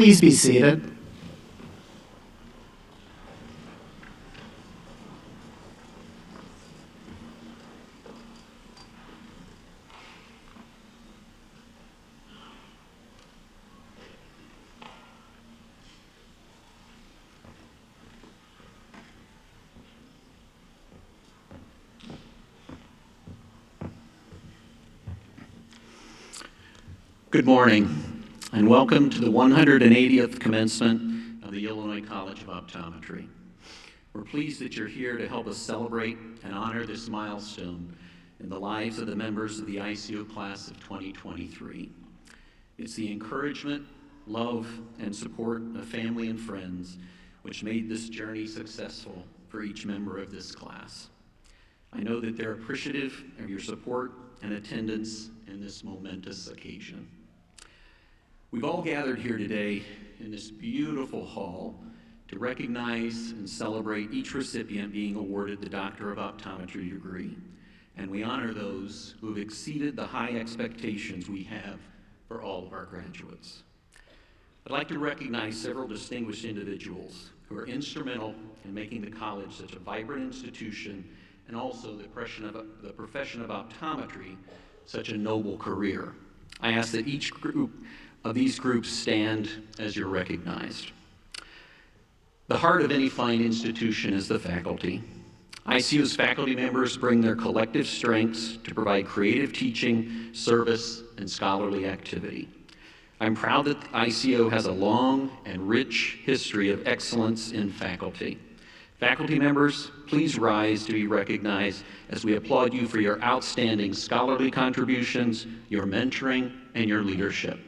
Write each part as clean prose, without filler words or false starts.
Please be seated. Good morning, and welcome to the 180th commencement of the Illinois College of Optometry. We're pleased that you're here to help us celebrate and honor this milestone in the lives of the members of the ICO class of 2023. It's the encouragement, love, and support of family and friends which made this journey successful for each member of this class. I know that they're appreciative of your support and attendance in this momentous occasion. We've all gathered here today in this beautiful hall to recognize and celebrate each recipient being awarded the Doctor of Optometry degree, and we honor those who have exceeded the high expectations we have for all of our graduates. I'd like to recognize several distinguished individuals who are instrumental in making the college such a vibrant institution and also the profession of optometry such a noble career. I ask that each group of these groups stand as you're recognized. The heart of any fine institution is the faculty. ICO's faculty members bring their collective strengths to provide creative teaching, service, and scholarly activity. I'm proud that ICO has a long and rich history of excellence in faculty. Faculty members, please rise to be recognized as we applaud you for your outstanding scholarly contributions, your mentoring, and your leadership.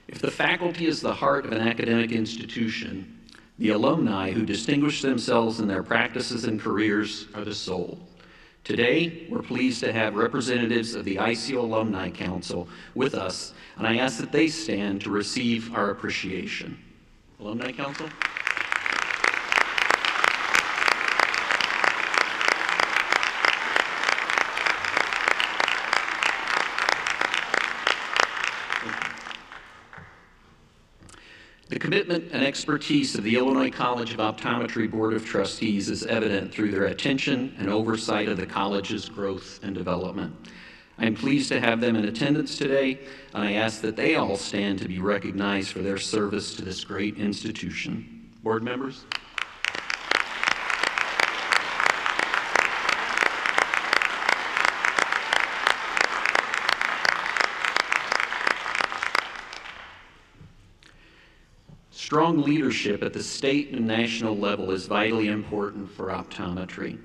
If the faculty is the heart of an academic institution, the alumni who distinguish themselves in their practices and careers are the soul. Today, we're pleased to have representatives of the ICO Alumni Council with us, and I ask that they stand to receive our appreciation. Alumni Council. The commitment and expertise of the Illinois College of Optometry Board of Trustees is evident through their attention and oversight of the college's growth and development. I am pleased to have them in attendance today, and I ask that they all stand to be recognized for their service to this great institution. Board members. Strong leadership at the state and national level is vitally important for optometry.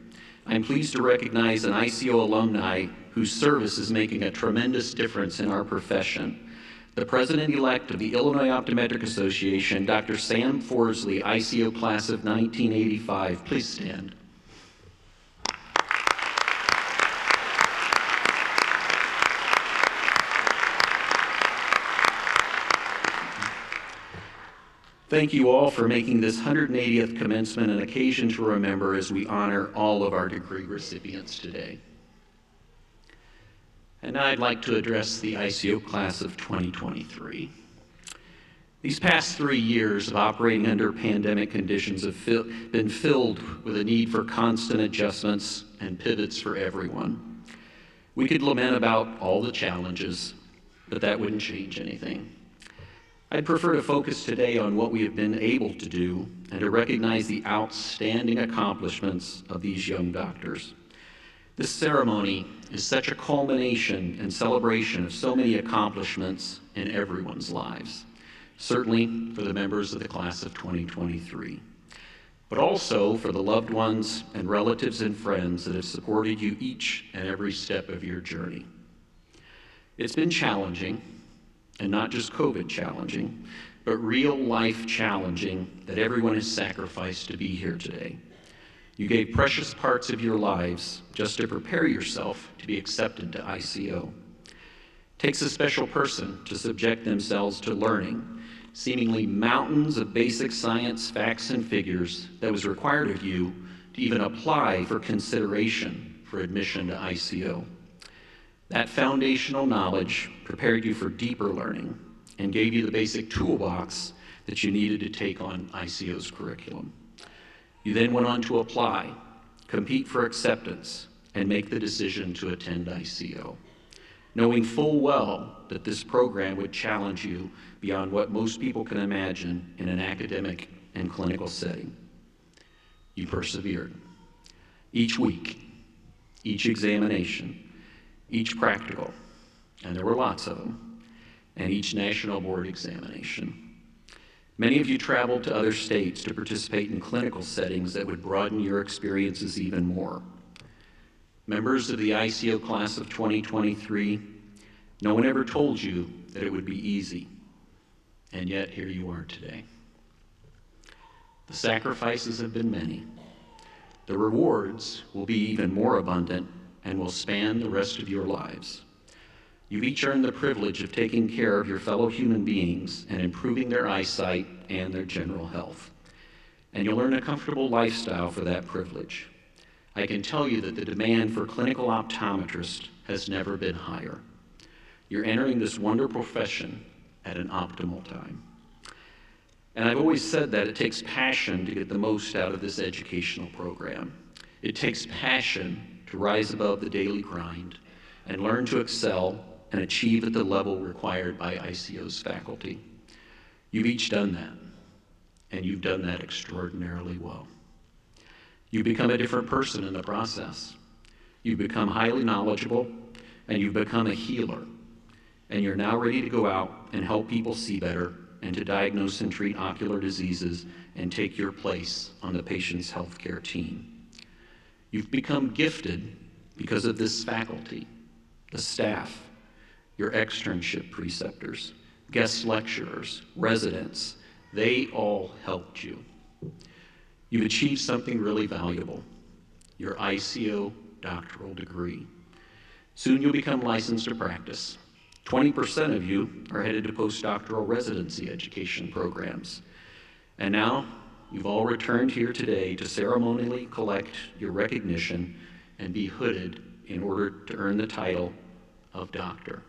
I'm pleased to recognize an ICO alumni whose service is making a tremendous difference in our profession. The President-elect of the Illinois Optometric Association, Dr. Sam Forsley, ICO class of 1985. Please stand. Thank you all for making this 180th commencement an occasion to remember as we honor all of our degree recipients today. And now I'd like to address the ICO class of 2023. These past 3 years of operating under pandemic conditions have been filled with a need for constant adjustments and pivots for everyone. We could lament about all the challenges, but that wouldn't change anything. I'd prefer to focus today on what we have been able to do and to recognize the outstanding accomplishments of these young doctors. This ceremony is such a culmination and celebration of so many accomplishments in everyone's lives, certainly for the members of the class of 2023, but also for the loved ones and relatives and friends that have supported you each and every step of your journey. It's been challenging, and not just COVID challenging, but real life challenging that everyone has sacrificed to be here today. You gave precious parts of your lives just to prepare yourself to be accepted to ICO. It takes a special person to subject themselves to learning, seemingly mountains of basic science, facts, and figures that was required of you to even apply for consideration for admission to ICO. That foundational knowledge prepared you for deeper learning and gave you the basic toolbox that you needed to take on ICO's curriculum. You then went on to apply, compete for acceptance, and make the decision to attend ICO, knowing full well that this program would challenge you beyond what most people can imagine in an academic and clinical setting. You persevered. Each week, each examination, each practical, and there were lots of them, and each national board examination. Many of you traveled to other states to participate in clinical settings that would broaden your experiences even more. Members of the ICO class of 2023, no one ever told you that it would be easy, and yet here you are today. The sacrifices have been many. The rewards will be even more abundant and will span the rest of your lives. You've each earned the privilege of taking care of your fellow human beings and improving their eyesight and their general health. And you'll earn a comfortable lifestyle for that privilege. I can tell you that the demand for clinical optometrists has never been higher. You're entering this wonderful profession at an optimal time. And I've always said that it takes passion to get the most out of this educational program. It takes passion to rise above the daily grind and learn to excel and achieve at the level required by ICO's faculty. You've each done that, and you've done that extraordinarily well. You become a different person in the process. You've become highly knowledgeable, and you've become a healer. And you're now ready to go out and help people see better and to diagnose and treat ocular diseases and take your place on the patient's healthcare team. You've become gifted because of this faculty, the staff, your externship preceptors, guest lecturers, residents. They all helped you. You've achieved something really valuable, your ICO doctoral degree. Soon you'll become licensed to practice. 20% of you are headed to postdoctoral residency education programs. And now you've all returned here today to ceremonially collect your recognition and be hooded in order to earn the title of doctor.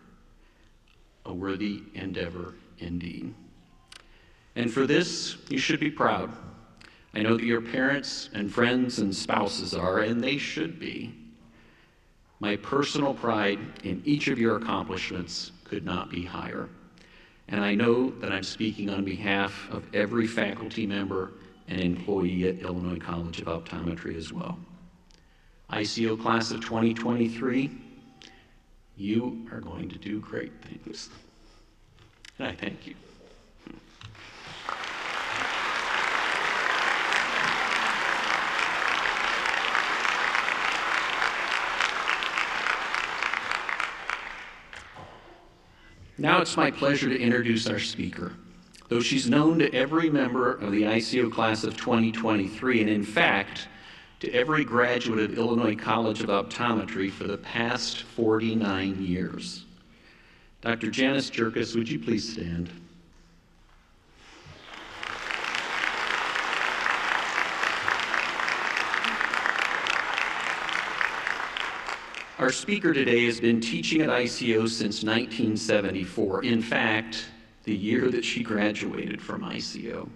A worthy endeavor indeed. And for this, you should be proud. I know that your parents and friends and spouses are, and they should be. My personal pride in each of your accomplishments could not be higher. And I know that I'm speaking on behalf of every faculty member and employee at Illinois College of Optometry as well. ICO class of 2023, you are going to do great things. And I thank you. Now it's my pleasure to introduce our speaker. Though she's known to every member of the ICO class of 2023, and in fact, to every graduate of Illinois College of Optometry for the past 49 years. Dr. Janice Jerkis, would you please stand? Our speaker today has been teaching at ICO since 1974. In fact, the year that she graduated from ICO.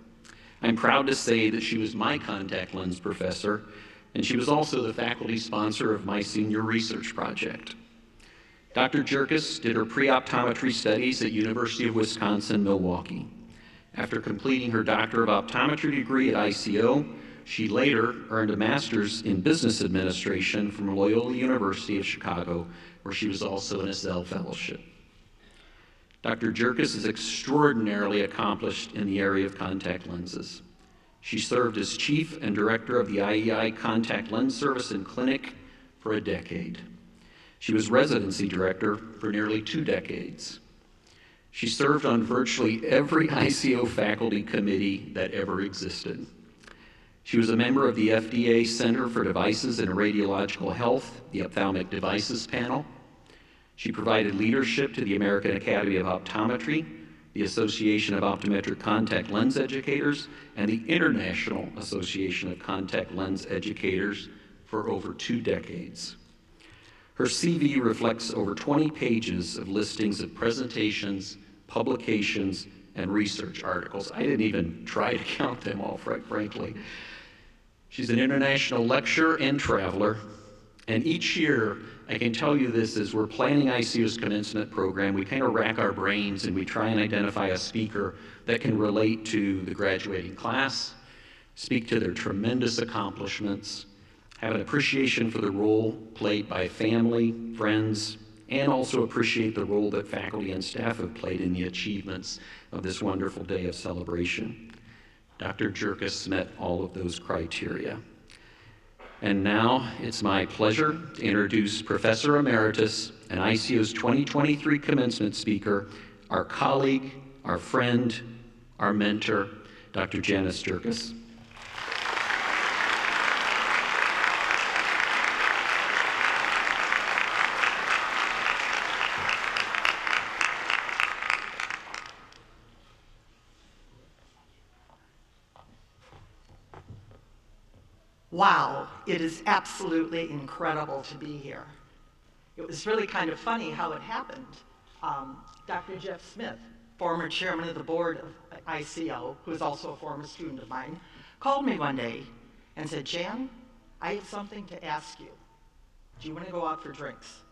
I'm proud to say that she was my contact lens professor, and she was also the faculty sponsor of my senior research project. Dr. Jerkis did her pre-optometry studies at University of Wisconsin-Milwaukee. After completing her Doctor of Optometry degree at ICO, she later earned a master's in business administration from Loyola University of Chicago, where she was also an Ezzell Fellowship. Dr. Jerkis is extraordinarily accomplished in the area of contact lenses. She served as chief and director of the IEI Contact Lens Service and Clinic for a decade. She was residency director for nearly 2 decades. She served on virtually every ICO faculty committee that ever existed. She was a member of the FDA Center for Devices and Radiological Health, the Ophthalmic Devices Panel. She provided leadership to the American Academy of Optometry, the Association of Optometric Contact Lens Educators, and the International Association of Contact Lens Educators for over 2 decades. Her CV reflects over 20 pages of listings of presentations, publications, and research articles. I didn't even try to count them all, frankly. She's an international lecturer and traveler, and each year, I can tell you this, as we're planning ICO's commencement program, we kind of rack our brains and we try and identify a speaker that can relate to the graduating class, speak to their tremendous accomplishments, have an appreciation for the role played by family, friends, and also appreciate the role that faculty and staff have played in the achievements of this wonderful day of celebration. Dr. Jerkis met all of those criteria. And now it's my pleasure to introduce Professor Emeritus and ICO's 2023 commencement speaker, our colleague, our friend, our mentor, Dr. Janice Jerkis. Wow, it is absolutely incredible to be here. It was really kind of funny how it happened. Dr. Jeff Smith, former chairman of the board of ICO, who is also a former student of mine, called me one day and said, Jan, I have something to ask you. Do you want to go out for drinks?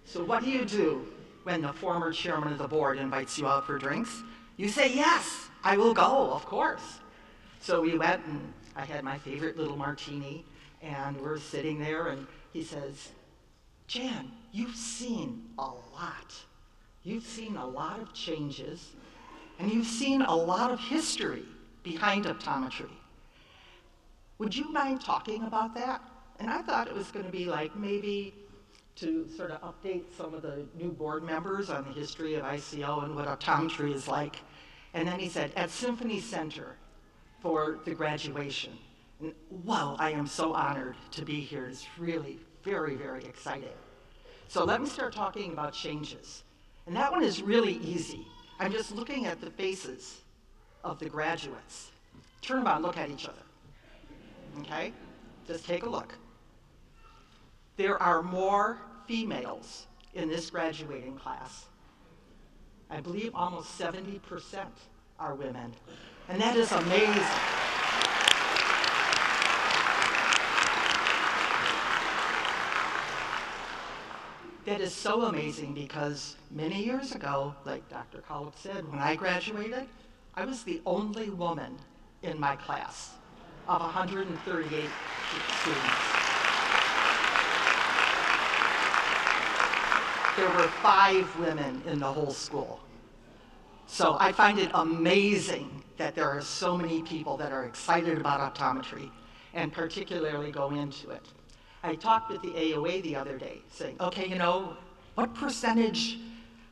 So what do you do when the former chairman of the board invites you out for drinks? You say, yes, I will go, of course. So we went and I had my favorite little martini, and we're sitting there, and he says, Jan, you've seen a lot. You've seen a lot of changes, and you've seen a lot of history behind optometry. Would you mind talking about that? And I thought it was going to be like maybe to sort of update some of the new board members on the history of ICO and what optometry is like. And then he said, at Symphony Center, for the graduation. And wow, I am so honored to be here. It's really very, very exciting. So let me start talking about changes. And that one is really easy. I'm just looking at the faces of the graduates. Turn around, look at each other. Okay? Just take a look. There are more females in this graduating class. I believe almost 70% are women. And that is amazing. That is so amazing because many years ago, like Dr. Collip said, when I graduated, I was the only woman in my class of 138 students. There were 5 women in the whole school. So I find it amazing that there are so many people that are excited about optometry and particularly go into it. I talked with the AOA the other day saying, okay, you know, what percentage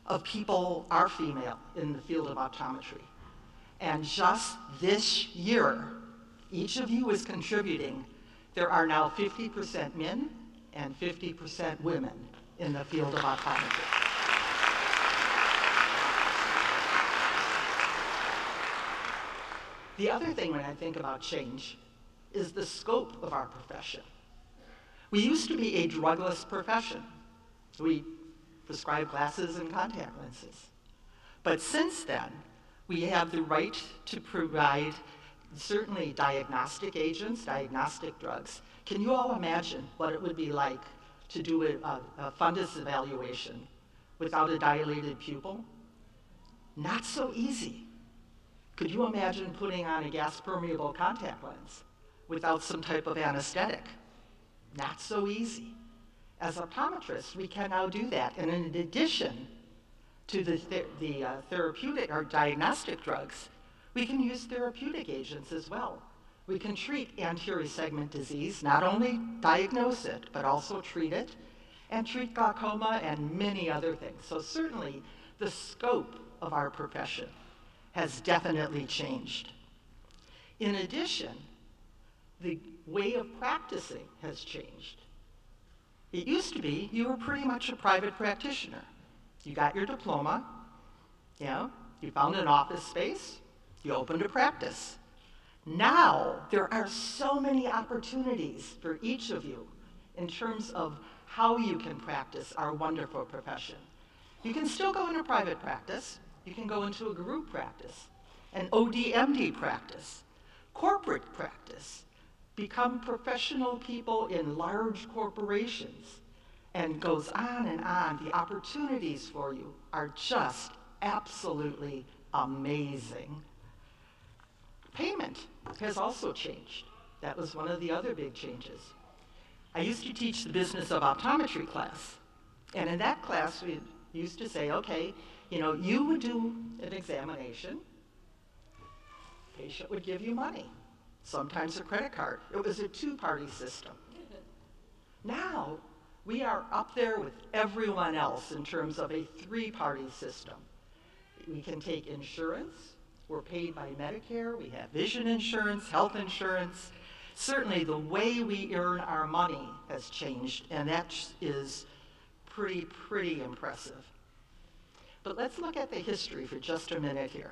of people are female in the field of optometry? And just this year, each of you is contributing. There are now 50% men and 50% women in the field of optometry. The other thing when I think about change is the scope of our profession. We used to be a drugless profession. We prescribe glasses and contact lenses. But since then, we have the right to provide certainly diagnostic agents, diagnostic drugs. Can you all imagine what it would be like to do a fundus evaluation without a dilated pupil? Not so easy. Could you imagine putting on a gas-permeable contact lens without some type of anesthetic? Not so easy. As optometrists, we can now do that. And in addition to the therapeutic or diagnostic drugs, we can use therapeutic agents as well. We can treat anterior segment disease, not only diagnose it, but also treat it, and treat glaucoma and many other things. So certainly, the scope of our profession has definitely changed. In addition, the way of practicing has changed. It used to be you were pretty much a private practitioner. You got your diploma, You found an office space, you opened a practice. Now, there are so many opportunities for each of you in terms of how you can practice our wonderful profession. You can still go into private practice, you can go into a group practice, an ODMD practice, corporate practice, become professional people in large corporations, and goes on and on. The opportunities for you are just absolutely amazing. Payment has also changed. That was one of the other big changes. I used to teach the business of optometry class, and in that class we used to say, okay, you would do an examination, patient would give you money, sometimes a credit card. It was a two-party system. Now, we are up there with everyone else in terms of a three-party system. We can take insurance, we're paid by Medicare, we have vision insurance, health insurance. Certainly the way we earn our money has changed, and that is pretty impressive. But let's look at the history for just a minute here.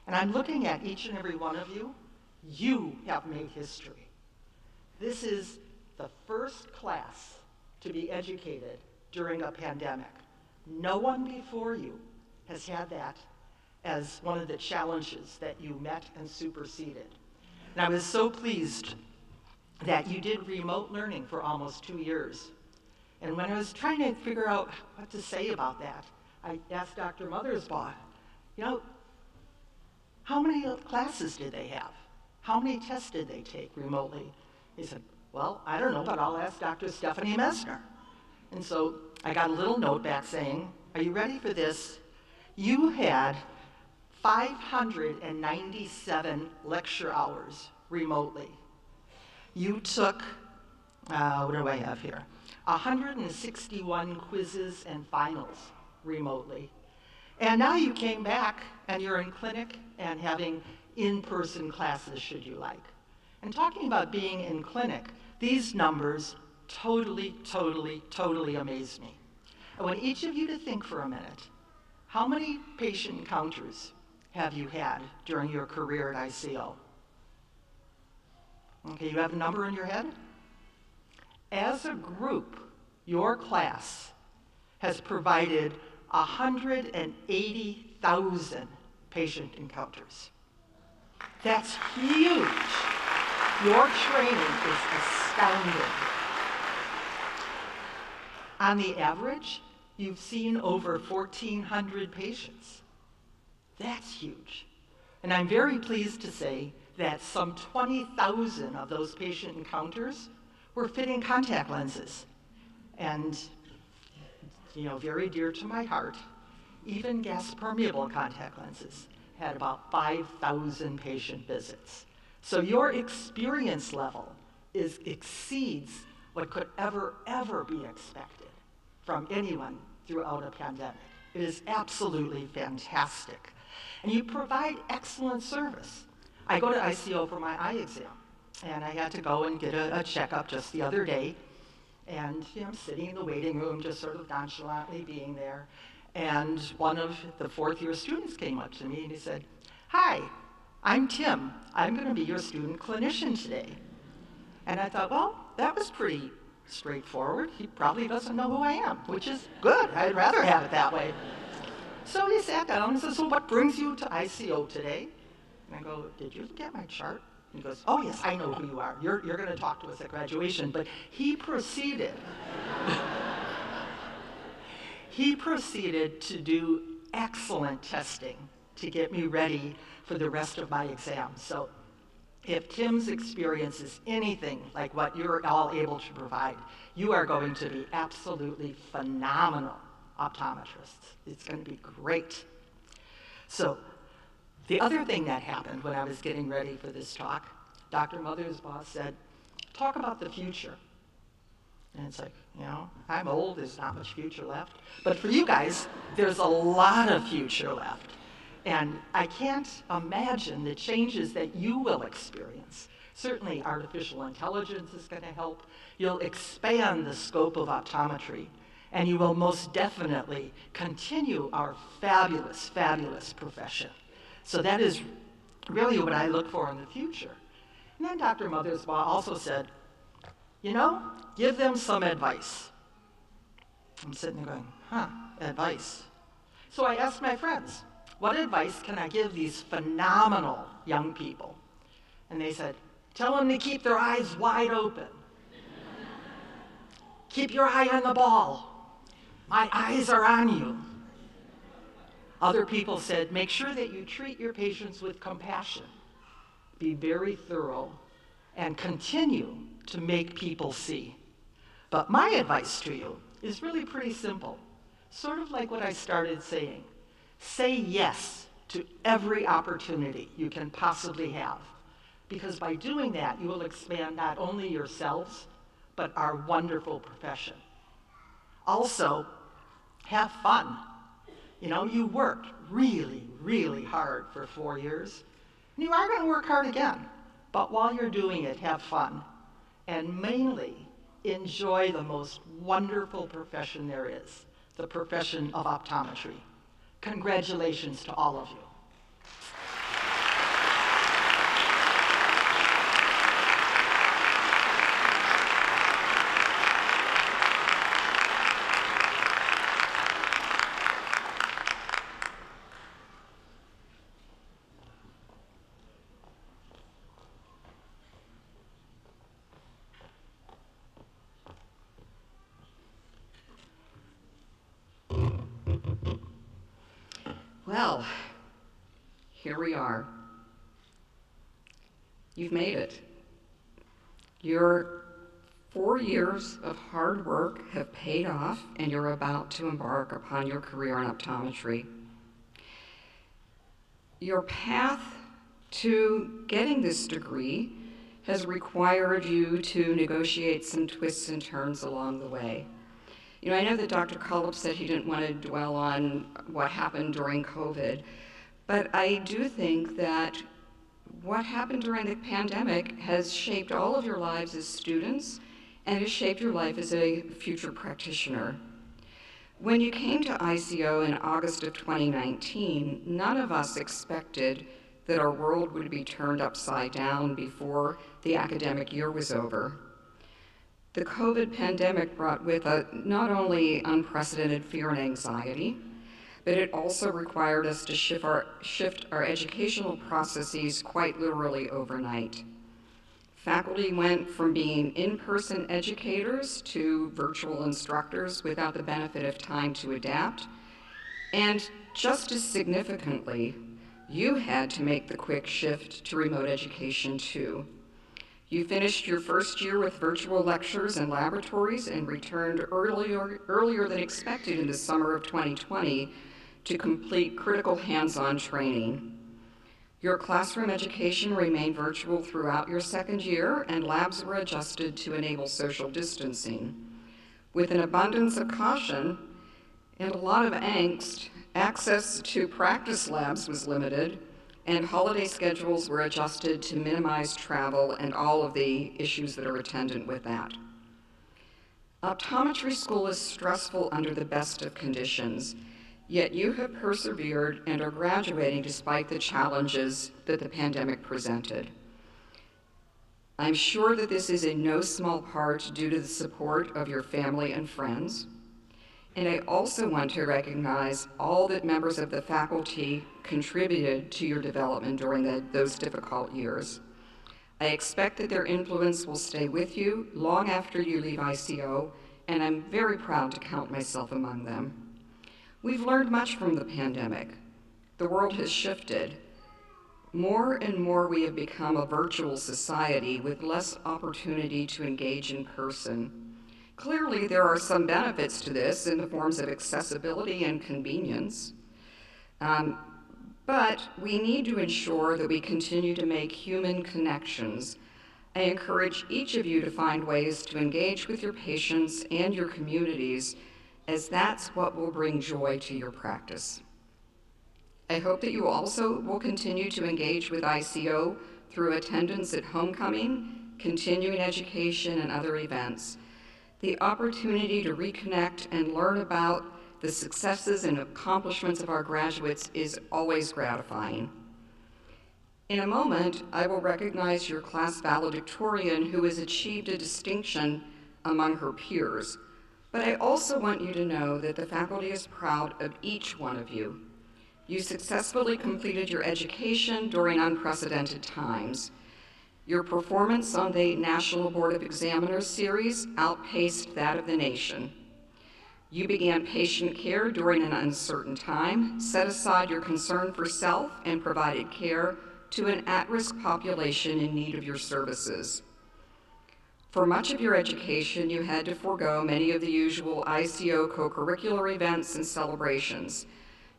And I'm looking at each and every one of you. You have made history. This is the first class to be educated during a pandemic. No one before you has had that as one of the challenges that you met and superseded. And I was so pleased that you did remote learning for almost 2 years. And when I was trying to figure out what to say about that, I asked Dr. Mothersbaugh, how many classes did they have? How many tests did they take remotely? He said, well, I don't know, but I'll ask Dr. Stephanie Messner. And so I got a little note back saying, are you ready for this? You had 597 lecture hours remotely. You took, what do I have here? 161 quizzes and finals remotely. And now you came back and you're in clinic and having in-person classes, should you like. And talking about being in clinic, these numbers totally amaze me. I want each of you to think for a minute, how many patient encounters have you had during your career at ICO? Okay, you have a number in your head? As a group, your class has provided 180,000 patient encounters. That's huge. Your training is astounding. On the average, you've seen over 1,400 patients. That's huge. And I'm very pleased to say that some 20,000 of those patient encounters were fitting contact lenses. And, very dear to my heart, even gas-permeable contact lenses had about 5,000 patient visits. So your experience level exceeds what could ever be expected from anyone throughout a pandemic. It is absolutely fantastic. And you provide excellent service. I go to ICO for my eye exam, and I had to go and get a checkup just the other day. And I'm sitting in the waiting room, just sort of nonchalantly being there. And one of the fourth-year students came up to me and he said, "Hi, I'm Tim. I'm going to be your student clinician today." And I thought, well, that was pretty straightforward. He probably doesn't know who I am, which is good. I'd rather have it that way. So he sat down and said, "So what brings you to ICO today?" And I go, "Did you get my chart?" And he goes, "Oh yes, I know who you are. You're going to talk to us at graduation." But he proceeded. He proceeded to do excellent testing to get me ready for the rest of my exam. So if Tim's experience is anything like what you're all able to provide, you are going to be absolutely phenomenal optometrists. It's going to be great. So the other thing that happened when I was getting ready for this talk, Dr. Mothersbaugh said, "Talk about the future." And it's like, I'm old, there's not much future left. But for you guys, there's a lot of future left. And I can't imagine the changes that you will experience. Certainly artificial intelligence is going to help. You'll expand the scope of optometry. and you will most definitely continue our fabulous, fabulous profession. So that is really what I look for in the future. And then Dr. Mothersbaugh also said, you know, give them some advice. I'm sitting there going, advice. So I asked my friends, what advice can I give these phenomenal young people? And they said, tell them to keep their eyes wide open. Keep your eye on the ball. My eyes are on you. Other people said, make sure that you treat your patients with compassion. Be very thorough and continue to make people see. But my advice to you is really pretty simple, sort of like what I started saying. Say yes to every opportunity you can possibly have, because by doing that, you will expand not only yourselves, but our wonderful profession. Also, have fun. You know, you worked really, really hard for 4 years, and you are going to work hard again. But while you're doing it, have fun. And mainly, enjoy the most wonderful profession there is, the profession of optometry. Congratulations to all of you. Well, here we are. You've made it. Your 4 years of hard work have paid off, and you're about to embark upon your career in optometry. Your path to getting this degree has required you to negotiate some twists and turns along the way. You know, I know that Dr. Cullip said he didn't want to dwell on what happened during COVID, but I do think that what happened during the pandemic has shaped all of your lives as students and has shaped your life as a future practitioner. When you came to ICO in August of 2019, none of us expected that our world would be turned upside down before the academic year was over. The COVID pandemic brought with it not only unprecedented fear and anxiety, but it also required us to shift our educational processes quite literally overnight. Faculty went from being in-person educators to virtual instructors without the benefit of time to adapt. And just as significantly, you had to make the quick shift to remote education too. You finished your first year with virtual lectures and laboratories and returned earlier than expected in the summer of 2020 to complete critical hands-on training. Your classroom education remained virtual throughout your second year, and labs were adjusted to enable social distancing. With an abundance of caution and a lot of angst, access to practice labs was limited, and holiday schedules were adjusted to minimize travel and all of the issues that are attendant with that. Optometry school is stressful under the best of conditions, yet you have persevered and are graduating despite the challenges that the pandemic presented. I'm sure that this is in no small part due to the support of your family and friends. And I also want to recognize all that members of the faculty contributed to your development during those difficult years. I expect that their influence will stay with you long after you leave ICO, and I'm very proud to count myself among them. We've learned much from the pandemic. The world has shifted. More and more we have become a virtual society with less opportunity to engage in person. Clearly, there are some benefits to this in the forms of accessibility and convenience, but we need to ensure that we continue to make human connections. I encourage each of you to find ways to engage with your patients and your communities, as that's what will bring joy to your practice. I hope that you also will continue to engage with ICO through attendance at homecoming, continuing education, and other events. the opportunity to reconnect and learn about the successes and accomplishments of our graduates is always gratifying. In a moment, I will recognize your class valedictorian who has achieved a distinction among her peers, but I also want you to know that the faculty is proud of each one of you. You successfully completed your education during unprecedented times. Your performance on the National Board of Examiners series outpaced that of the nation. You began patient care during an uncertain time, set aside your concern for self, and provided care to an at-risk population in need of your services. For much of your education, you had to forego many of the usual ICO co-curricular events and celebrations.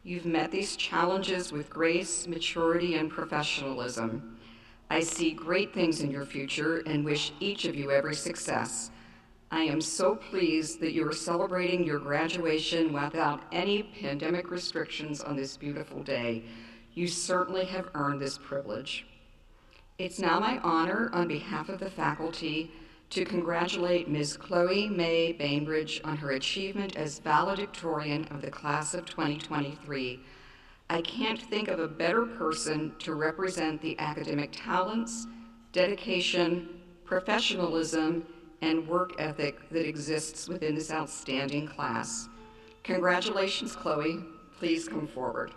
You've met these challenges with grace, maturity, and professionalism. I see great things in your future and wish each of you every success. I am so pleased that you are celebrating your graduation without any pandemic restrictions on this beautiful day. You certainly have earned this privilege. It's now my honor, on behalf of the faculty, to congratulate Ms. Chloe May Bainbridge on her achievement as valedictorian of the class of 2023. I can't think of a better person to represent the academic talents, dedication, professionalism, and work ethic that exists within this outstanding class. Congratulations, Chloe. Please come forward.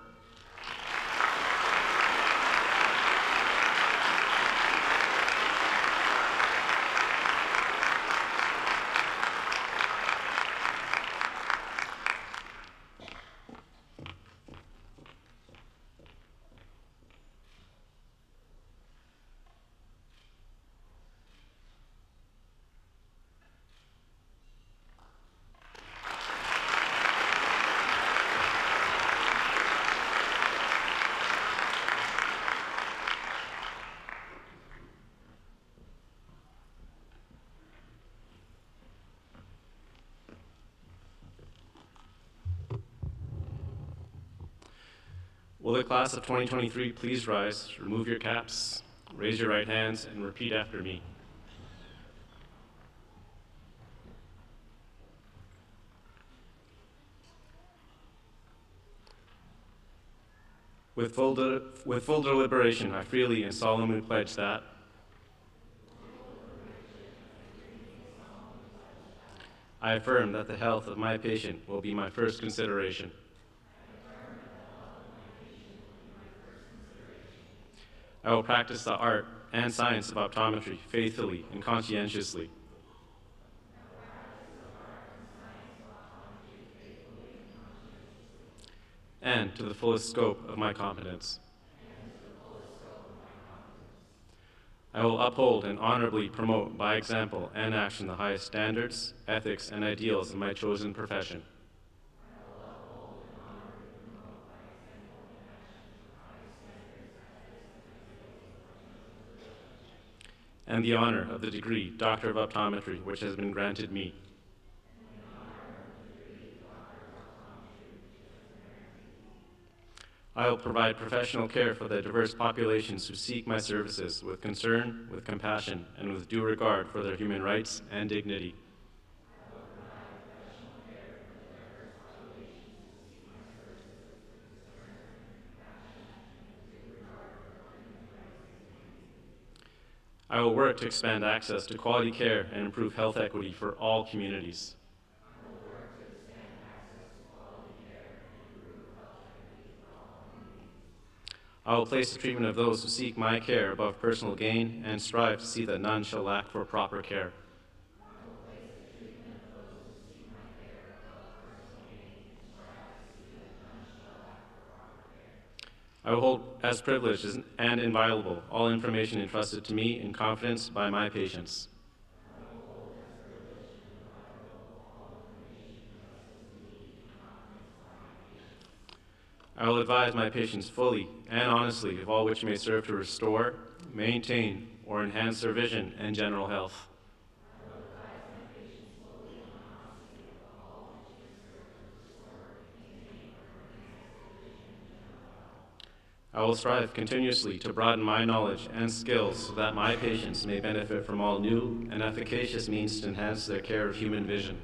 Will the class of 2023 please rise, remove your caps, raise your right hands, and repeat after me. With full deliberation, I freely and solemnly pledge that I affirm that the health of my patient will be my first consideration. I will practice the art and science of optometry faithfully and conscientiously. And to the fullest scope of my competence. I will uphold and honorably promote by example and action the highest standards, ethics, and ideals of my chosen profession. And the honor of the degree Doctor of Optometry, which has been granted me. I will provide professional care for the diverse populations who seek my services with concern, with compassion, and with due regard for their human rights and dignity. I will work to expand access to quality care and improve health equity for all communities. I will place the treatment of those who seek my care above personal gain and strive to see that none shall lack for proper care. I will hold as privileged and inviolable all information entrusted to me in confidence by my patients. I will advise my patients fully and honestly of all which may serve to restore, maintain, or enhance their vision and general health. I will strive continuously to broaden my knowledge and skills so that my patients may benefit from all new and efficacious means to enhance their care of human vision.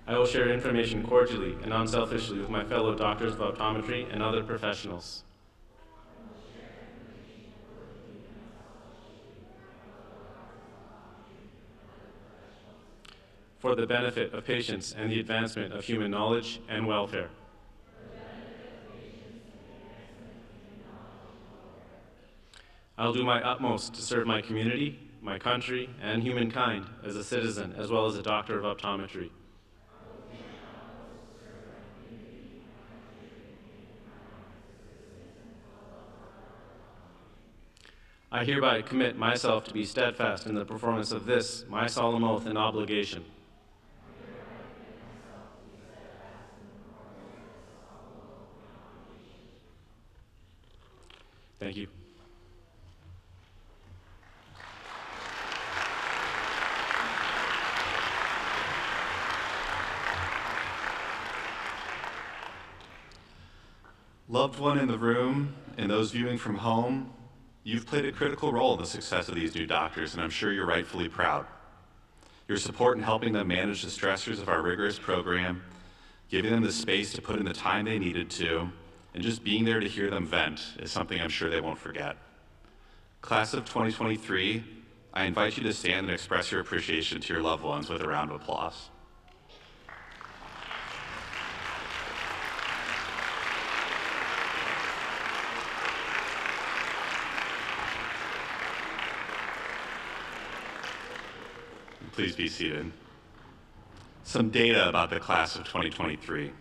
I will share information cordially and unselfishly with my fellow doctors of optometry and other professionals. For the benefit of patients and the advancement of human knowledge and welfare. I'll do my utmost to serve my community, my country, and humankind as a citizen as well as a doctor of optometry. I hereby commit myself to be steadfast in the performance of this, my solemn oath and obligation. Thank you. Loved one in the room and those viewing from home, you've played a critical role in the success of these new doctors, and I'm sure you're rightfully proud. Your support in helping them manage the stressors of our rigorous program, giving them the space to put in the time they needed to, and just being there to hear them vent is something I'm sure they won't forget. Class of 2023, I invite you to stand and express your appreciation to your loved ones with a round of applause. Please be seated. Some data about the class of 2023.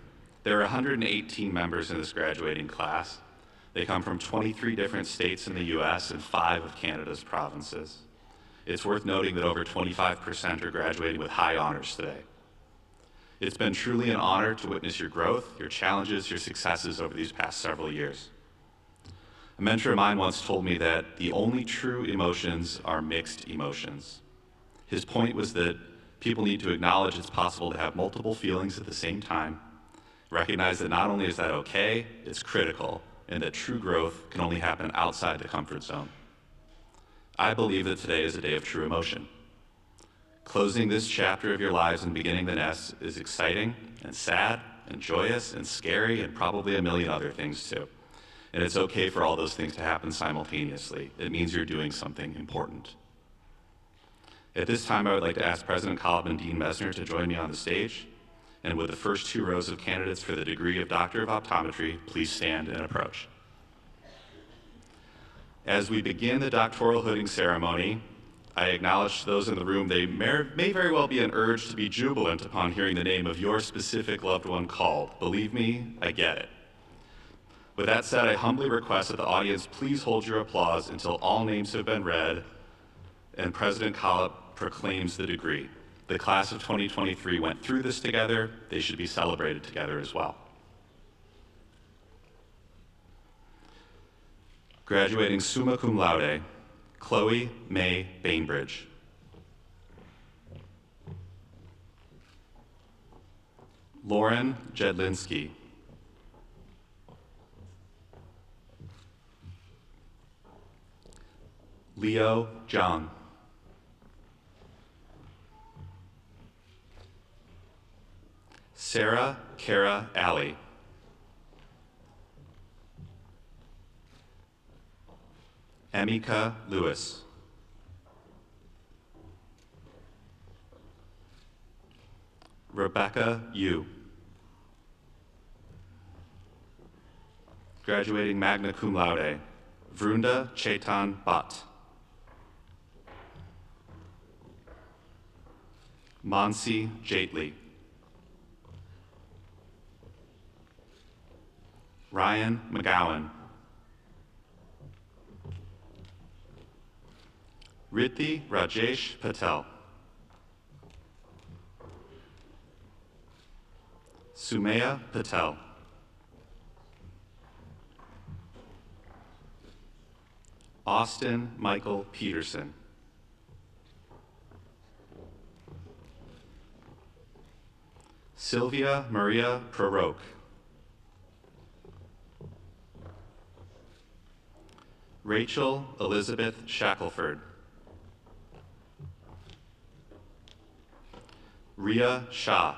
There are 118 members in this graduating class. They come from 23 different states in the US and 5 of Canada's provinces. It's worth noting that over 25% are graduating with high honors today. It's been truly an honor to witness your growth, your challenges, your successes over these past several years. A mentor of mine once told me that the only true emotions are mixed emotions. His point was that people need to acknowledge it's possible to have multiple feelings at the same time, recognize that not only is that okay, it's critical, and that true growth can only happen outside the comfort zone. I believe that today is a day of true emotion. Closing this chapter of your lives and beginning the next is exciting and sad and joyous and scary and probably a million other things too. And it's okay for all those things to happen simultaneously. It means you're doing something important. At this time, I would like to ask President Collop and Dean Mesner to join me on the stage. And with the first 2 rows of candidates for the degree of Doctor of Optometry, please stand and approach. As we begin the doctoral hooding ceremony, I acknowledge to those in the room they may very well be an urge to be jubilant upon hearing the name of your specific loved one called. Believe me, I get it. With that said, I humbly request that the audience please hold your applause until all names have been read and President Collop proclaims the degree. The class of 2023 went through this together. They should be celebrated together as well. Graduating summa cum laude, Chloe May Bainbridge. Lauren Jedlinski. Leo Zhang. Sarah Kara Alley. Emika Lewis. Rebecca Yu. Graduating magna cum laude, Vrunda Chetan Bhatt. Mansi Jaitley. Ryan McGowan. Riddhi Rajesh Patel. Sumaya Patel. Austin Michael Peterson. Sylvia Maria Proroke. Rachel Elizabeth Shackelford. Ria Shah.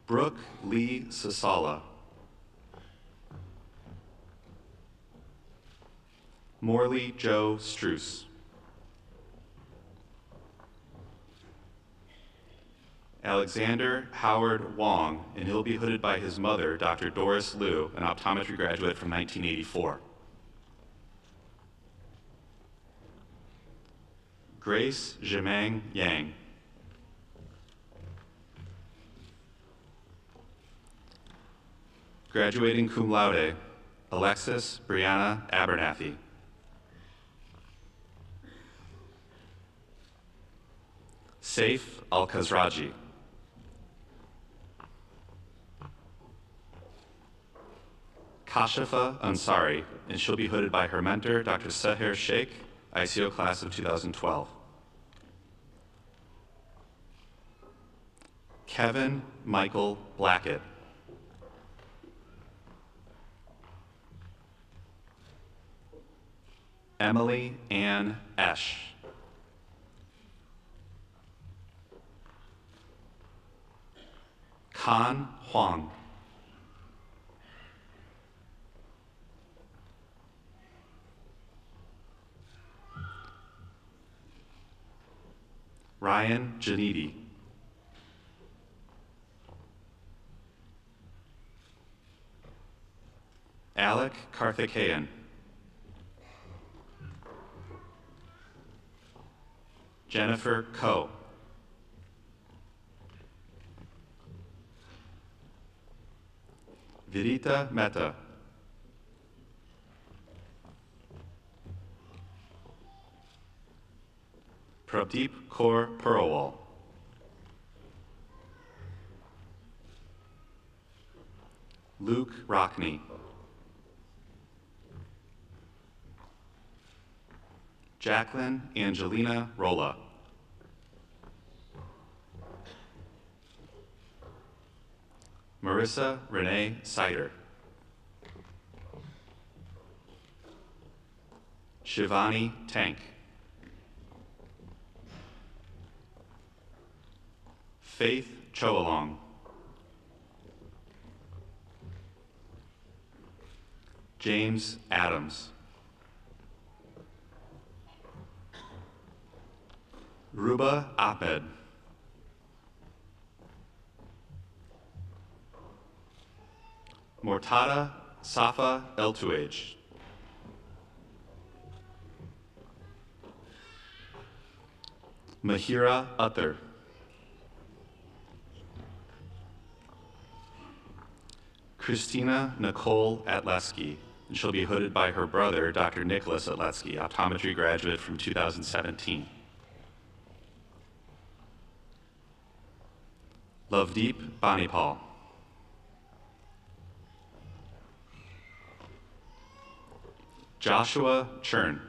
Brooke Lee Sasala. Morley Joe Struess. Alexander Howard Wong, and he'll be hooded by his mother, Dr. Doris Liu, an optometry graduate from 1984. Grace Jimeng Yang. Graduating cum laude, Alexis Brianna Abernathy. Saif Al-Khazraji. Kashifa Ansari, and she'll be hooded by her mentor, Dr. Seher Sheikh, ICO class of 2012. Kevin Michael Blackett. Emily Ann Esch. Kan Huang. Ryan Janidi. Alec Karthikeyan. Jennifer Coe. Vidita Mehta. Pradeep Kaur Purwal. Luke Rockney. Jacqueline Angelina Rolla. Marissa Renee Sider. Shivani Tank. Faith Choalong. James Adams. Ruba Ahmed. Mortada Safa Eltuage. Mahira Utter. Christina Nicole Atletsky, and she'll be hooded by her brother, Dr. Nicholas Atletsky, optometry graduate from 2017. Lovedeep Banipal. Joshua Churn.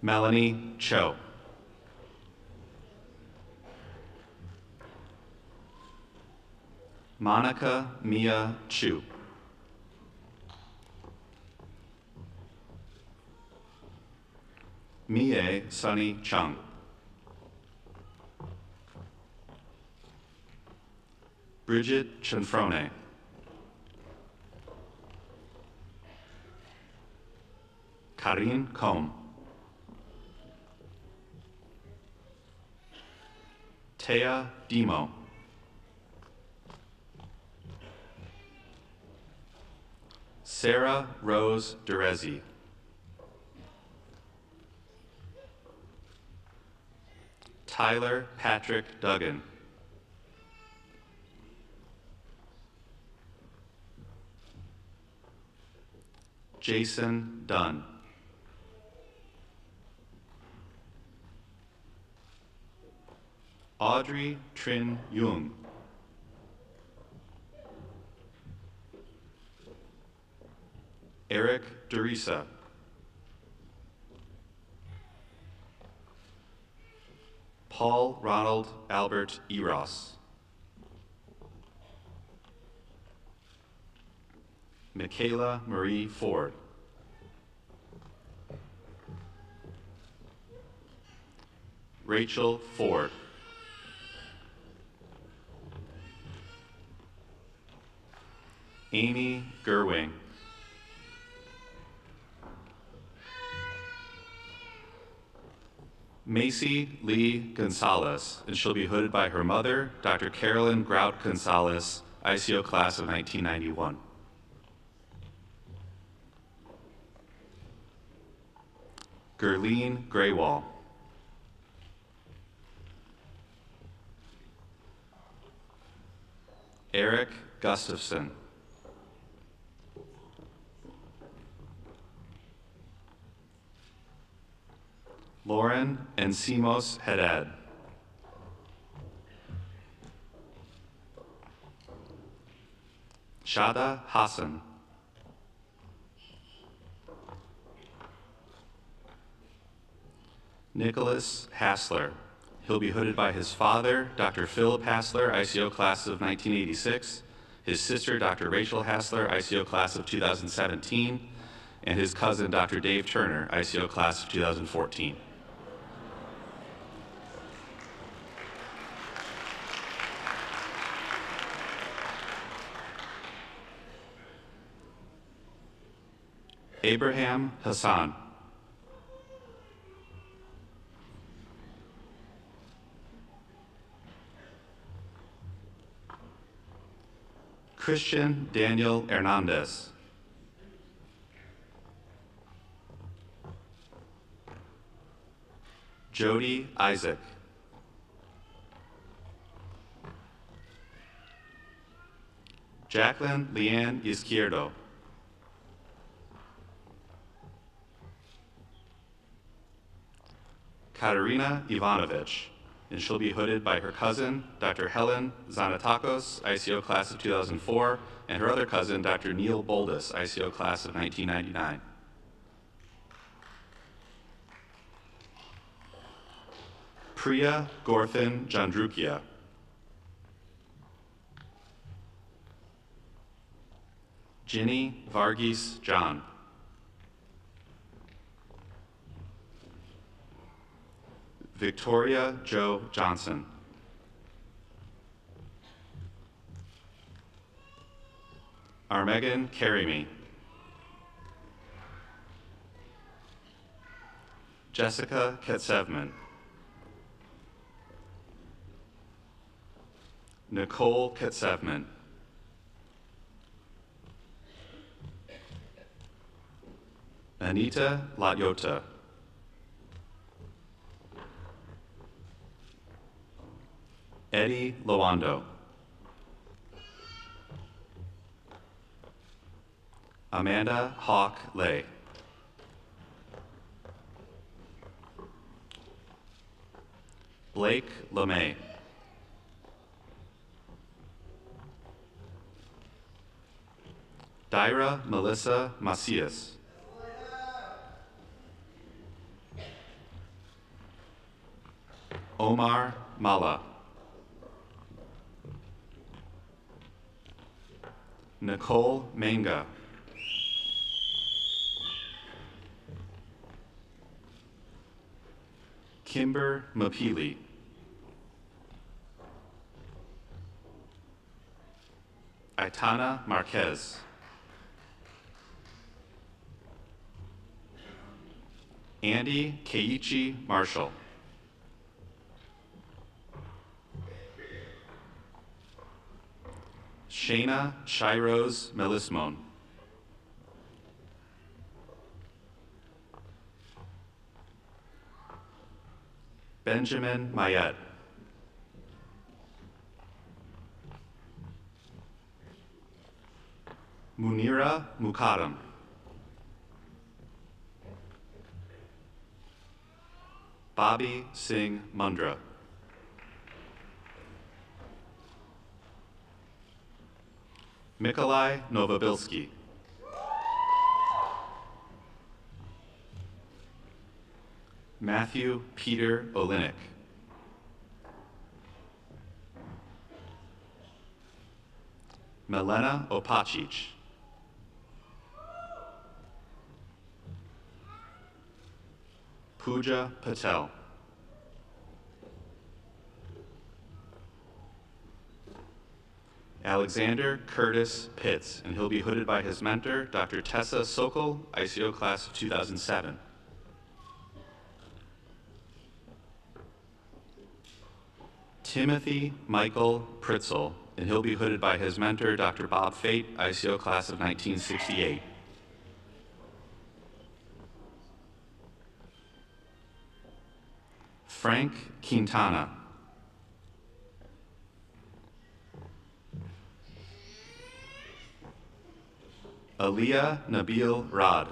Melanie Cho. Monica Mia Chu. Mie Sunny Chung. Bridget Chanfrone. Karine Combe. Tea Demo. Sarah Rose Derezi. Tyler Patrick Duggan. Jason Dunn. Audrey Trin Jung. Eric Derisa. Paul Ronald Albert Eros. Michaela Marie Ford. Rachel Ford. Amy Gerwing. Macy Lee Gonzalez, and she'll be hooded by her mother, Dr. Carolyn Grout Gonzalez, ICO class of 1991. Gerline Graywall. Eric Gustafson. Lauren Encimos Haddad. Shada Hassan. Nicholas Hassler. He'll be hooded by his father, Dr. Philip Hassler, ICO class of 1986, his sister, Dr. Rachel Hassler, ICO class of 2017, and his cousin, Dr. Dave Turner, ICO class of 2014. Abraham Hassan. Christian Daniel Hernandez. Jody Isaac. Jacqueline Leanne Izquierdo. Katerina Ivanovich, and she'll be hooded by her cousin, Dr. Helen Zanatakos, ICO class of 2004, and her other cousin, Dr. Neil Boldus, ICO class of 1999. Priya Gorthan Jandrukia. Ginny Varghese John. Victoria Jo Johnson. Armegan Carey-Me. Jessica Ketsevman. Nicole Ketsevman. Anita Latyota. Eddie Lowando. Amanda Hawk Lay. Blake LeMay. Dyra Melissa Macias. Omar Mala. Nicole Manga. Kimber Mapili. Aitana Marquez. Andy Keiichi Marshall. Shayna Shyrose Melismon. Benjamin Mayette. Munira Mukadam. Bobby Singh Mundra. Mikolai Novobilski. Matthew Peter Olinik. Milena Opacic. Pooja Patel. Alexander Curtis Pitts, and he'll be hooded by his mentor, Dr. Tessa Sokol, ICO class of 2007. Timothy Michael Pritzel, and he'll be hooded by his mentor, Dr. Bob Fate, ICO class of 1968. Frank Quintana. Aliyah Nabil Rad.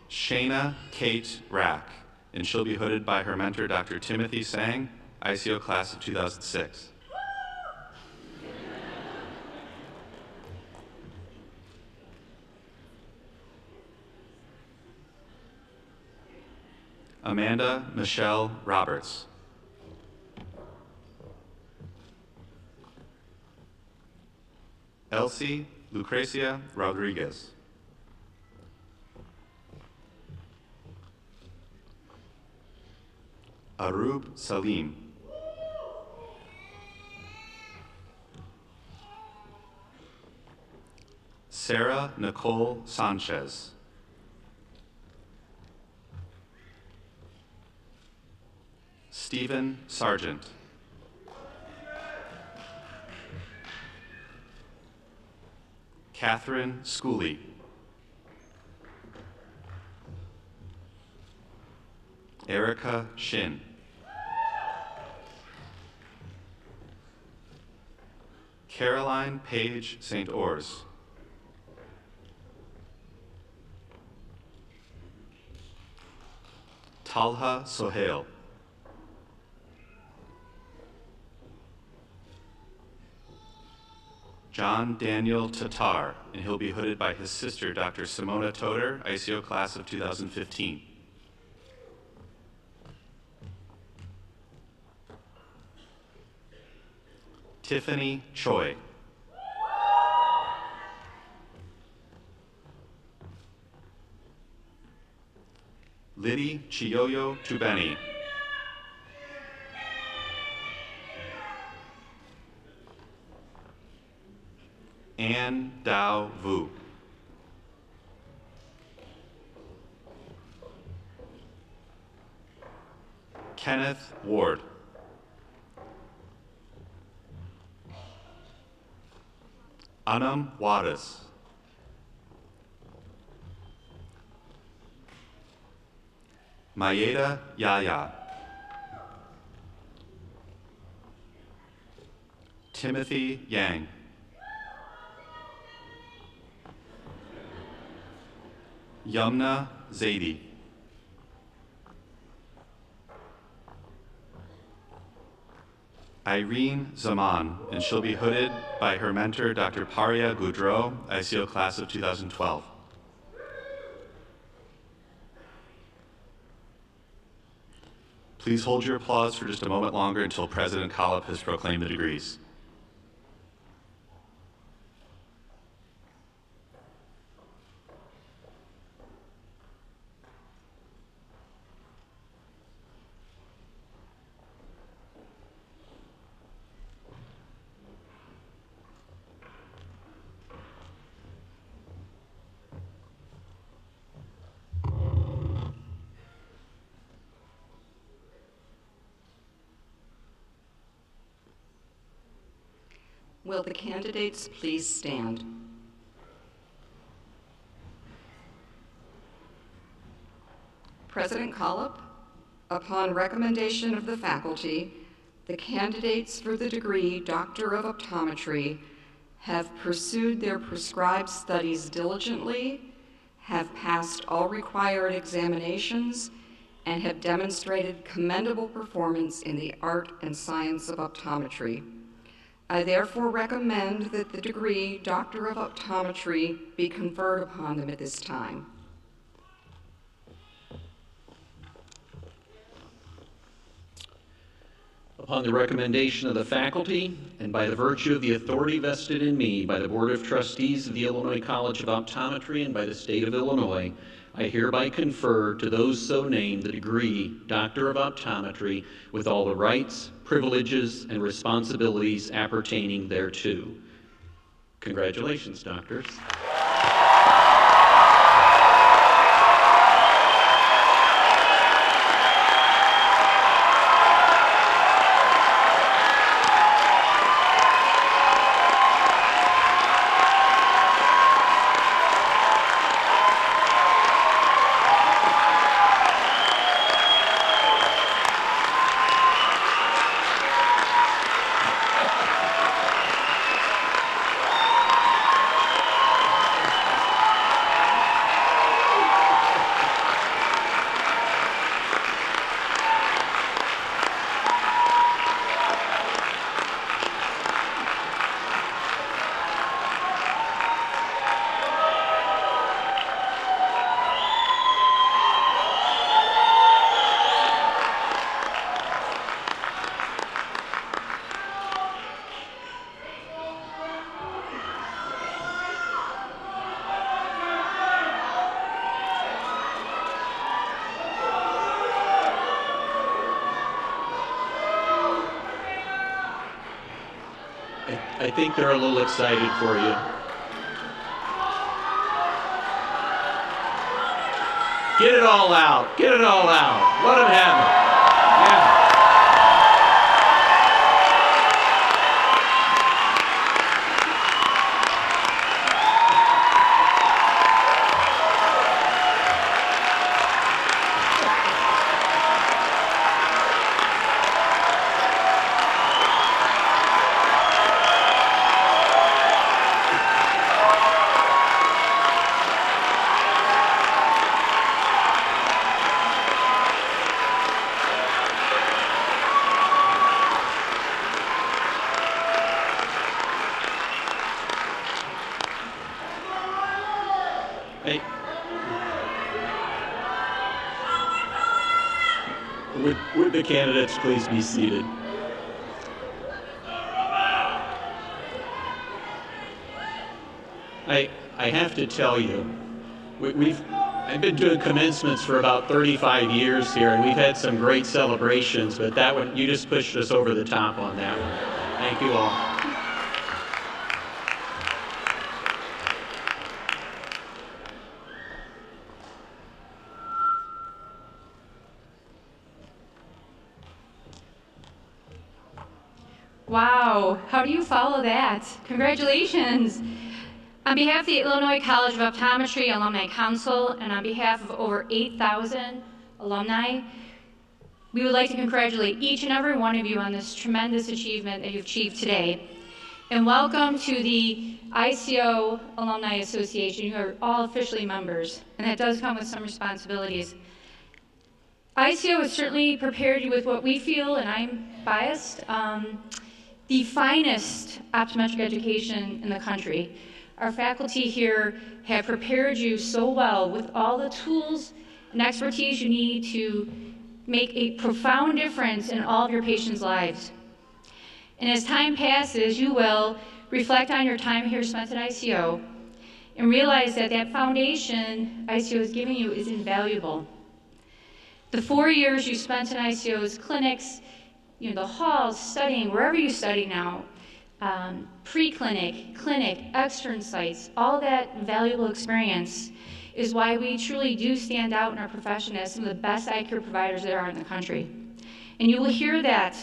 Shayna Kate Rack, and she'll be hooded by her mentor, Dr. Timothy Sang, ICO class of 2006. Amanda Michelle Roberts. Elsie Lucrecia Rodriguez. Arub Salim. Sarah Nicole Sanchez. Stephen Sargent. Catherine Schooley. Erica Shin. Caroline Page St. Ors. Talha Sohail. John Daniel Tatar, and he'll be hooded by his sister, Dr. Simona Toder, ICO class of 2015. Tiffany Choi. Liddy Chiyoyo Tubeni. Ann Dao Vu. Kenneth Ward. Anam Wadas. Mayeda Yaya. Timothy Yang. Yumna Zaidi. Irene Zaman, and she'll be hooded by her mentor, Dr. Paria Goudreau, ICO class of 2012. Please hold your applause for just a moment longer until President Collop has proclaimed the degrees. Will the candidates please stand? President Collop, upon recommendation of the faculty, the candidates for the degree Doctor of Optometry have pursued their prescribed studies diligently, have passed all required examinations, and have demonstrated commendable performance in the art and science of optometry. I therefore recommend that the degree Doctor of Optometry be conferred upon them at this time. Upon the recommendation of the faculty, and by the virtue of the authority vested in me by the Board of Trustees of the Illinois College of Optometry and by the State of Illinois, I hereby confer to those so named the degree Doctor of Optometry with all the rights, privileges, and responsibilities appertaining thereto. Congratulations, doctors. I think they're a little excited for you. Get it all out. Get it all out. Let them have it. Yeah. Hey. Would the candidates please be seated? I have to tell you, I've been doing commencements for about 35 years here, and we've had some great celebrations, but that one, you just pushed us over the top on that one. Thank you all. Wow, how do you follow that? Congratulations. On behalf of the Illinois College of Optometry Alumni Council and on behalf of over 8,000 alumni, we would like to congratulate each and every one of you on this tremendous achievement that you've achieved today. And welcome to the ICO Alumni Association. You are all officially members, and that does come with some responsibilities. ICO has certainly prepared you with what we feel, and I'm biased, the finest optometric education in the country. Our faculty here have prepared you so well with all the tools and expertise you need to make a profound difference in all of your patients' lives. And as time passes, you will reflect on your time here spent at ICO and realize that that foundation ICO has given you is invaluable. The 4 years you spent in ICO's clinics, the halls, studying, wherever you study now, pre-clinic, clinic, extern sites, all that valuable experience is why we truly do stand out in our profession as some of the best eye care providers there are in the country. And you will hear that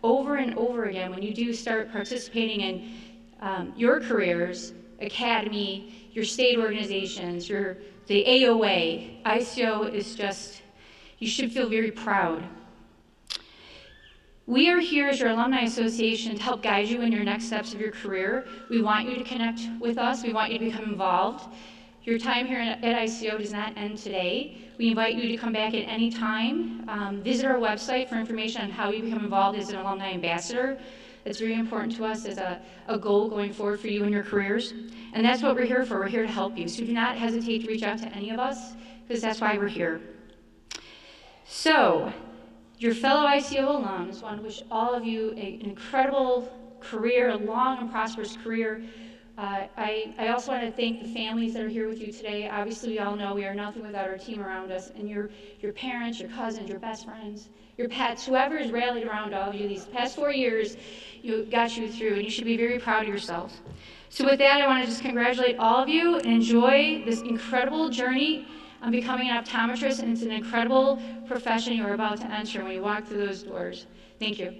over and over again when you do start participating in your careers, academy, your state organizations, the AOA. ICO is just, you should feel very proud. We are here as your Alumni Association to help guide you in your next steps of your career. We want you to connect with us. We want you to become involved. Your time here at ICO does not end today. We invite you to come back at any time. Visit our website for information on how you become involved as an alumni ambassador. It's very important to us as a goal going forward for you in your careers. And that's what we're here for. We're here to help you. So do not hesitate to reach out to any of us, because that's why we're here. So, your fellow ICO alums, I want to wish all of you an incredible career, a long and prosperous career. I also want to thank the families that are here with you today. Obviously, we all know we are nothing without our team around us, and your parents, your cousins, your best friends, your pets, whoever has rallied around all of you these past 4 years, got you through, and you should be very proud of yourselves. So with that, I want to just congratulate all of you and enjoy this incredible journey on becoming an optometrist, and it's an incredible profession you're about to enter when you walk through those doors. Thank you.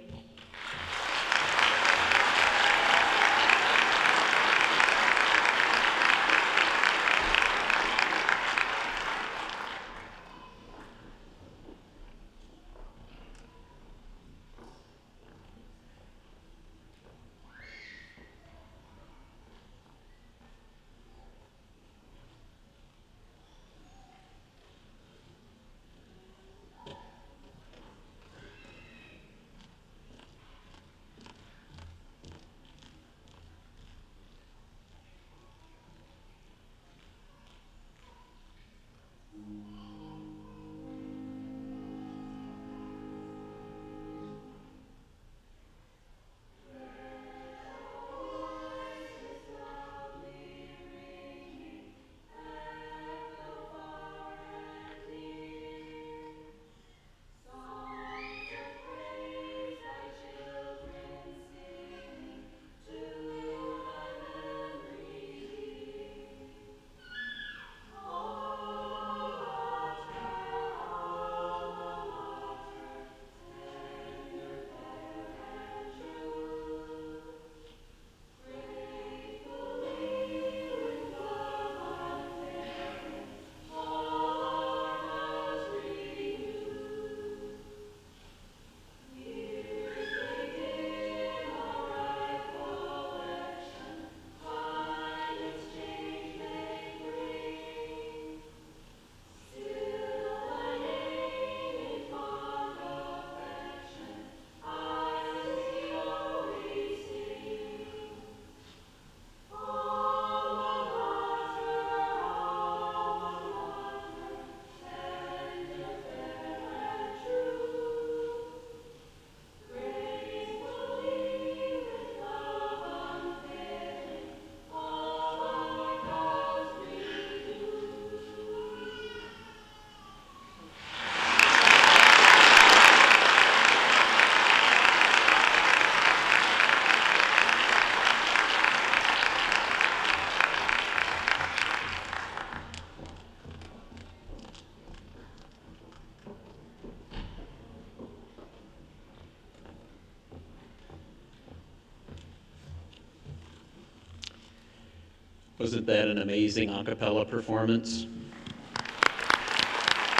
Wasn't that an amazing a cappella performance?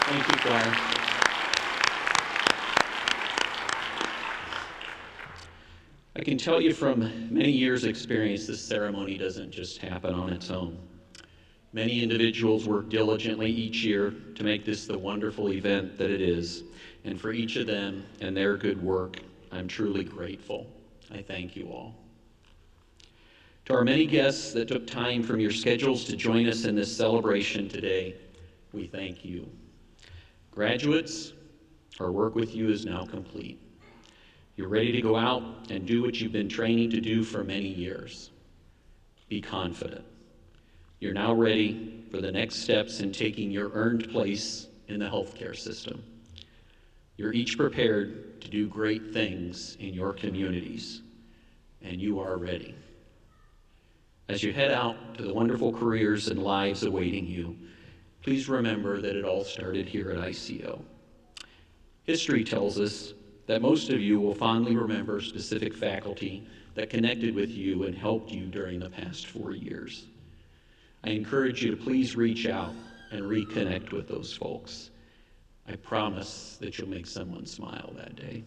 Thank you, choir. I can tell you from many years' experience, this ceremony doesn't just happen on its own. Many individuals work diligently each year to make this the wonderful event that it is, and for each of them and their good work, I'm truly grateful. I thank you all. To our many guests that took time from your schedules to join us in this celebration today, we thank you. Graduates, our work with you is now complete. You're ready to go out and do what you've been training to do for many years. Be confident. You're now ready for the next steps in taking your earned place in the healthcare system. You're each prepared to do great things in your communities, and you are ready. As you head out to the wonderful careers and lives awaiting you, please remember that it all started here at ICO. History tells us that most of you will fondly remember specific faculty that connected with you and helped you during the past 4 years. I encourage you to please reach out and reconnect with those folks. I promise that you'll make someone smile that day.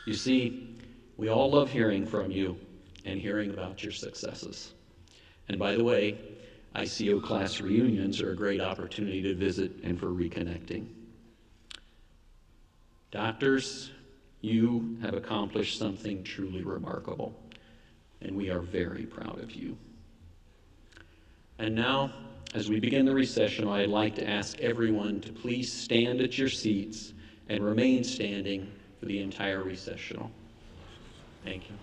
You see, we all love hearing from you and hearing about your successes. And by the way, ICO class reunions are a great opportunity to visit and for reconnecting. Doctors, you have accomplished something truly remarkable, and we are very proud of you. And now, as we begin the recessional, I'd like to ask everyone to please stand at your seats and remain standing for the entire recessional. Thank you.